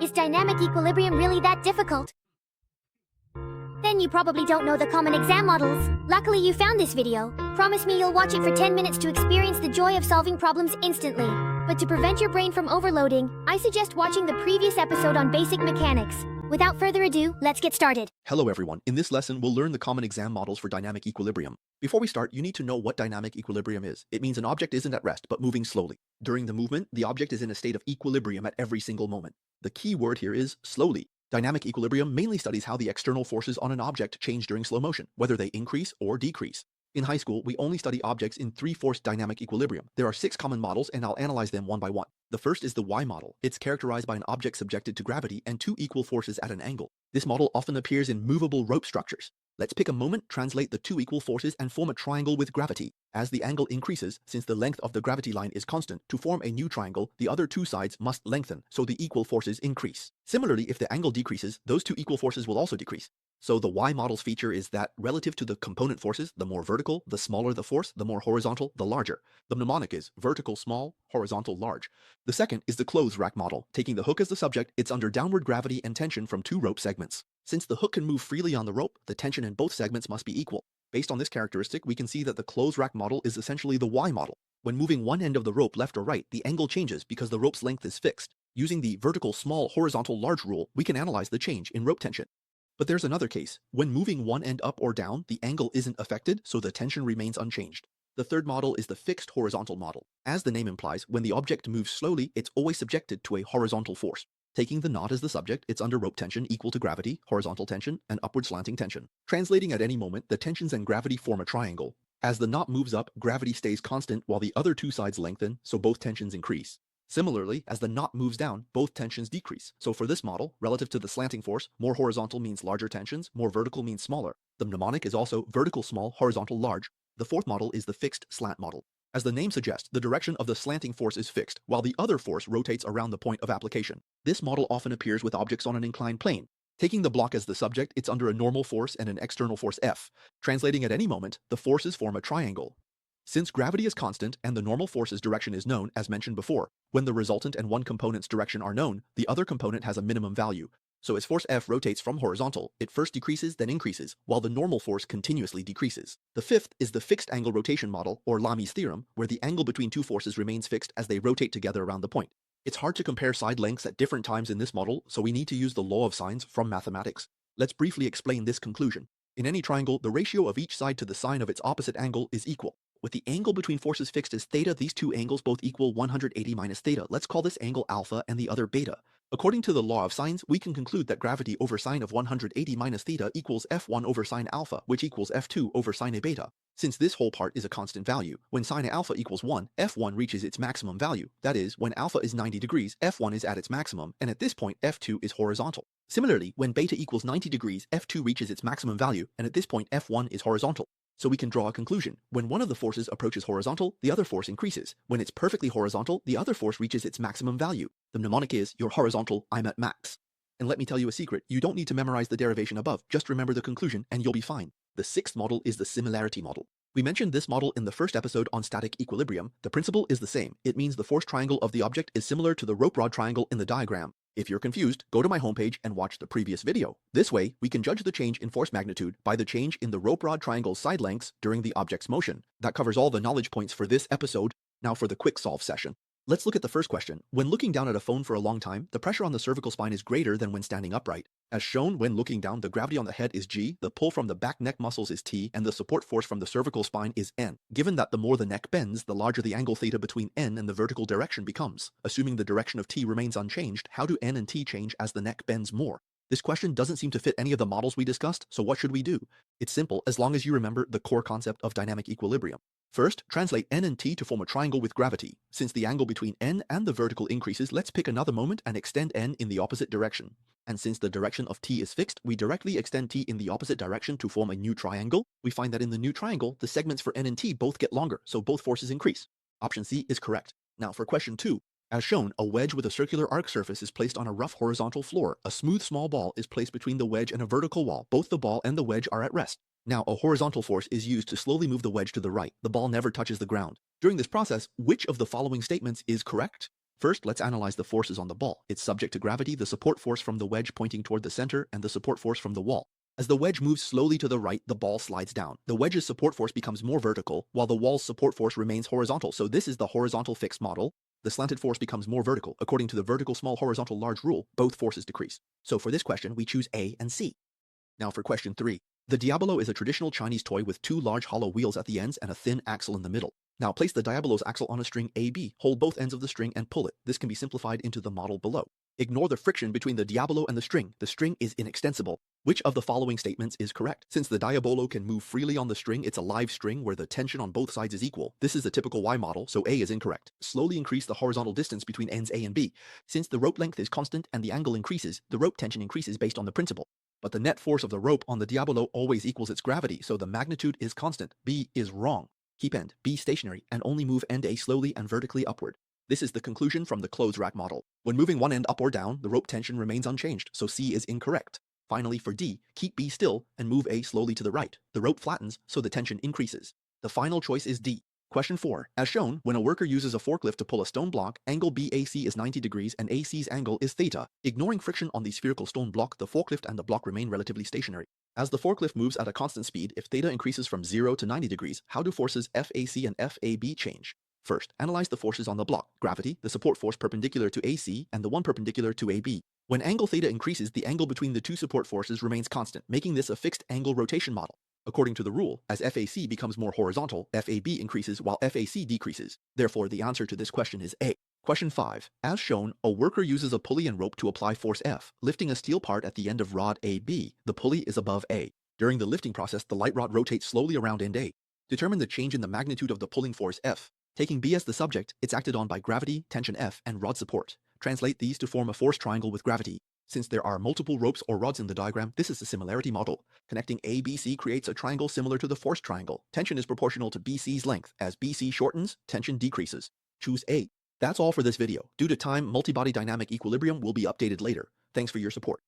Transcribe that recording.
Is dynamic equilibrium really that difficult? Then you probably don't know the common exam models. Luckily you found this video. Promise me you'll watch it for 10 minutes to experience the joy of solving problems instantly. But to prevent your brain from overloading, I suggest watching the previous episode on basic mechanics. Without further ado, let's get started. Hello everyone, in this lesson we'll learn the common exam models for dynamic equilibrium. Before we start, you need to know what dynamic equilibrium is. It means an object isn't at rest, but moving slowly. During the movement, the object is in a state of equilibrium at every single moment. The key word here is slowly. Dynamic equilibrium mainly studies how the external forces on an object change during slow motion, whether they increase or decrease. In high school, we only study objects in three-force dynamic equilibrium. There are 6 common models and I'll analyze them one by one. The first is the Y model. It's characterized by an object subjected to gravity and 2 equal forces at an angle. This model often appears in movable rope structures. Let's pick a moment, translate the 2 equal forces and form a triangle with gravity. As the angle increases, since the length of the gravity line is constant, to form a new triangle, the other 2 sides must lengthen, so the equal forces increase. Similarly, if the angle decreases, those 2 equal forces will also decrease. So the Y model's feature is that relative to the component forces, the more vertical, the smaller the force, the more horizontal, the larger. The mnemonic is vertical small, horizontal large. The second is the clothes rack model. Taking the hook as the subject, it's under downward gravity and tension from 2 rope segments. Since the hook can move freely on the rope, the tension in both segments must be equal. Based on this characteristic, we can see that the clothes rack model is essentially the Y model. When moving one end of the rope left or right, the angle changes because the rope's length is fixed. Using the vertical small, horizontal large rule, we can analyze the change in rope tension. But there's another case. When moving one end up or down, the angle isn't affected, so the tension remains unchanged. The third model is the fixed horizontal model. As the name implies, when the object moves slowly, it's always subjected to a horizontal force. Taking the knot as the subject, it's under rope tension equal to gravity, horizontal tension, and upward slanting tension. Translating at any moment, the tensions and gravity form a triangle. As the knot moves up, gravity stays constant while the other 2 sides lengthen, so both tensions increase. Similarly, as the knot moves down, both tensions decrease. So for this model, relative to the slanting force, more horizontal means larger tensions, more vertical means smaller. The mnemonic is also vertical small, horizontal large. The fourth model is the fixed slant model. As the name suggests, the direction of the slanting force is fixed, while the other force rotates around the point of application. This model often appears with objects on an inclined plane. Taking the block as the subject, it's under a normal force and an external force F. Translating at any moment, the forces form a triangle. Since gravity is constant and the normal force's direction is known, as mentioned before, when the resultant and one component's direction are known, the other component has a minimum value. So as force F rotates from horizontal, it first decreases then increases, while the normal force continuously decreases. The fifth is the fixed angle rotation model, or Lami's theorem, where the angle between 2 forces remains fixed as they rotate together around the point. It's hard to compare side lengths at different times in this model, so we need to use the law of sines from mathematics. Let's briefly explain this conclusion. In any triangle, the ratio of each side to the sine of its opposite angle is equal. With the angle between forces fixed as theta, these 2 angles both equal 180 minus theta. Let's call this angle alpha and the other beta. According to the law of sines, we can conclude that gravity over sine of 180 minus theta equals F1 over sine alpha, which equals F2 over sine A beta. Since this whole part is a constant value, when sine alpha equals 1, F1 reaches its maximum value. That is, when alpha is 90 degrees, F1 is at its maximum, and at this point F2 is horizontal. Similarly, when beta equals 90 degrees, F2 reaches its maximum value, and at this point F1 is horizontal. So we can draw a conclusion. When one of the forces approaches horizontal, the other force increases. When it's perfectly horizontal, the other force reaches its maximum value. The mnemonic is, you're horizontal, I'm at max. And let me tell you a secret, you don't need to memorize the derivation above, just remember the conclusion and you'll be fine. The sixth model is the similarity model. We mentioned this model in the first episode on static equilibrium. The principle is the same. It means the force triangle of the object is similar to the rope rod triangle in the diagram. If you're confused, go to my homepage and watch the previous video. This way, we can judge the change in force magnitude by the change in the rope rod triangle's side lengths during the object's motion. That covers all the knowledge points for this episode. Now for the quick solve session. Let's look at the first question. When looking down at a phone for a long time, the pressure on the cervical spine is greater than when standing upright. As shown, when looking down, the gravity on the head is G, the pull from the back neck muscles is T, and the support force from the cervical spine is N. Given that the more the neck bends, the larger the angle theta between N and the vertical direction becomes. Assuming the direction of T remains unchanged, how do N and T change as the neck bends more? This question doesn't seem to fit any of the models we discussed, so what should we do? It's simple, as long as you remember the core concept of dynamic equilibrium. First, translate N and T to form a triangle with gravity. Since the angle between N and the vertical increases, let's pick another moment and extend N in the opposite direction. And since the direction of T is fixed, we directly extend T in the opposite direction to form a new triangle. We find that in the new triangle, the segments for N and T both get longer, so both forces increase. Option C is correct. Now for question 2. As shown, a wedge with a circular arc surface is placed on a rough horizontal floor. A smooth small ball is placed between the wedge and a vertical wall. Both the ball and the wedge are at rest. Now, a horizontal force is used to slowly move the wedge to the right. The ball never touches the ground. During this process, which of the following statements is correct? First, let's analyze the forces on the ball. It's subject to gravity, the support force from the wedge pointing toward the center, and the support force from the wall. As the wedge moves slowly to the right, the ball slides down. The wedge's support force becomes more vertical, while the wall's support force remains horizontal. So this is the horizontal fixed model. The slanted force becomes more vertical. According to the vertical small horizontal large rule, both forces decrease. So for this question, we choose A and C. Now for question 3. The Diabolo is a traditional Chinese toy with 2 large hollow wheels at the ends and a thin axle in the middle. Now place the Diabolo's axle on a string AB, hold both ends of the string and pull it. This can be simplified into the model below. Ignore the friction between the Diabolo and the string. The string is inextensible. Which of the following statements is correct? Since the Diabolo can move freely on the string, it's a live string where the tension on both sides is equal. This is the typical Y model, so A is incorrect. Slowly increase the horizontal distance between ends A and B. Since the rope length is constant and the angle increases, the rope tension increases based on the principle. But the net force of the rope on the Diabolo always equals its gravity, so the magnitude is constant. B is wrong. Keep end B stationary and only move end A slowly and vertically upward. This is the conclusion from the clothes rack model. When moving one end up or down, the rope tension remains unchanged, so C is incorrect. Finally, for D, keep B still and move A slowly to the right. The rope flattens, so the tension increases. The final choice is D. Question 4. As shown, when a worker uses a forklift to pull a stone block, angle BAC is 90 degrees and AC's angle is theta. Ignoring friction on the spherical stone block, the forklift and the block remain relatively stationary. As the forklift moves at a constant speed, if theta increases from 0 to 90 degrees, how do forces FAC and FAB change? First, analyze the forces on the block. Gravity, the support force perpendicular to AC, and the one perpendicular to AB. When angle theta increases, the angle between the two support forces remains constant, making this a fixed angle rotation model. According to the rule, as FAC becomes more horizontal, FAB increases while FAC decreases. Therefore, the answer to this question is A. Question 5. As shown, a worker uses a pulley and rope to apply force F, lifting a steel part at the end of rod AB. The pulley is above A. During the lifting process, the light rod rotates slowly around end A. Determine the change in the magnitude of the pulling force F. Taking B as the subject, it's acted on by gravity, tension F, and rod support. Translate these to form a force triangle with gravity. Since there are multiple ropes or rods in the diagram, this is the similarity model. Connecting ABC creates a triangle similar to the force triangle. Tension is proportional to BC's length. As BC shortens, tension decreases. Choose A. That's all for this video. Due to time, multibody dynamic equilibrium will be updated later. Thanks for your support.